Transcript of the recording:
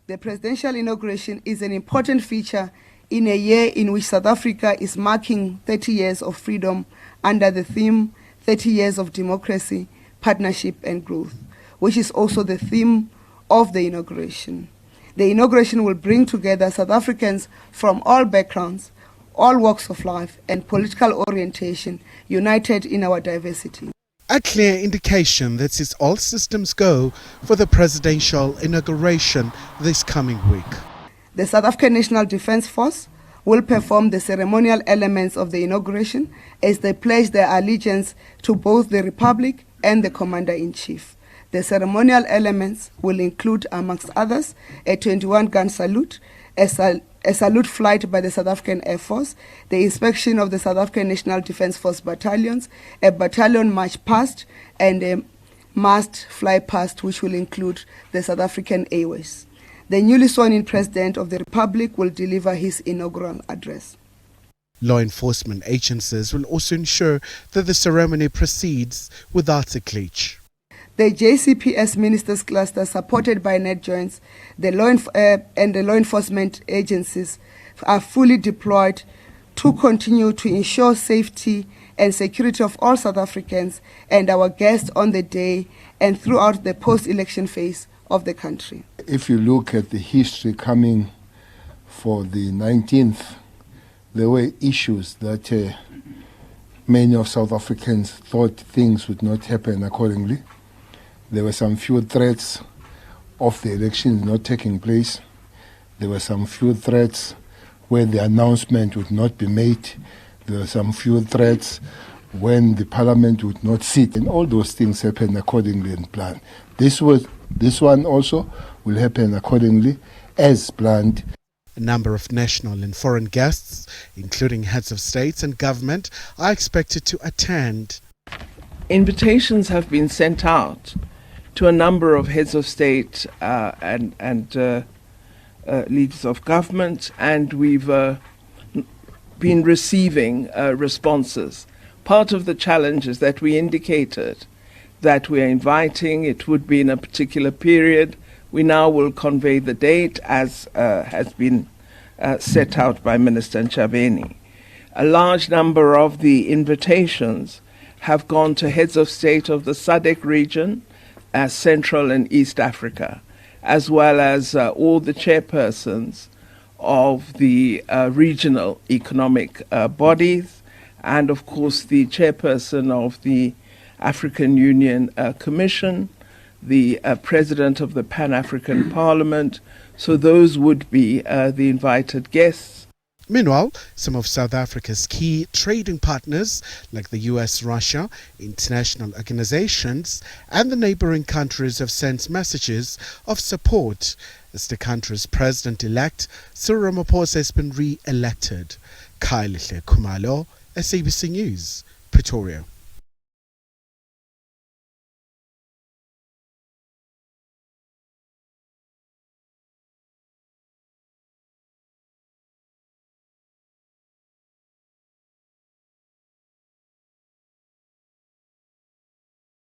The presidential inauguration is an important feature in a year in which South Africa is marking 30 years of freedom under the theme 30 years of democracy, partnership and growth, which is also the theme of the inauguration. The inauguration will bring together South Africans from all backgrounds, all walks of life and political orientation, united in our diversity. A clear indication that it's all systems go for the presidential inauguration this coming week. The South African National Defence Force will perform the ceremonial elements of the inauguration as they pledge their allegiance to both the Republic and the Commander-in-Chief. The ceremonial elements will include, amongst others, a 21-gun salute, a salute flight by the South African Air Force, the inspection of the South African National Defence Force battalions, a battalion march past, and a mast fly past, which will include the South African Airways. The newly sworn-in President of the Republic will deliver his inaugural address. Law enforcement agencies will also ensure that the ceremony proceeds without a glitch. The JCPS Ministers Cluster, supported by NetJoints, and the law enforcement agencies are fully deployed to continue to ensure safety and security of all South Africans and our guests on the day and throughout the post-election phase of the country. If you look at the history coming for the 19th, there were issues that many of South Africans thought things would not happen accordingly. There were some few threats of the elections not taking place. There were some few threats where the announcement would not be made. There were some few threats when the parliament would not sit. And all those things happened accordingly and planned. This one also will happen accordingly as planned. A number of national and foreign guests, including heads of states and government, are expected to attend. Invitations have been sent out to a number of heads of state and leaders of government, and we've been receiving responses. Part of the challenge is that we indicated that we are inviting, it would be in a particular period. We now will convey the date as has been set out by Minister Ntshavheni. A large number of the invitations have gone to heads of state of the SADC region, Central and East Africa, as well as all the chairpersons of the regional economic bodies, and of course the chairperson of the African Union Commission, the president of the Pan-African Parliament. So those would be the invited guests. Meanwhile, some of South Africa's key trading partners like the US, Russia, international organizations and the neighboring countries have sent messages of support as the country's President-elect Cyril Ramaphosa has been re-elected. Khumalo, SABC News, Pretoria.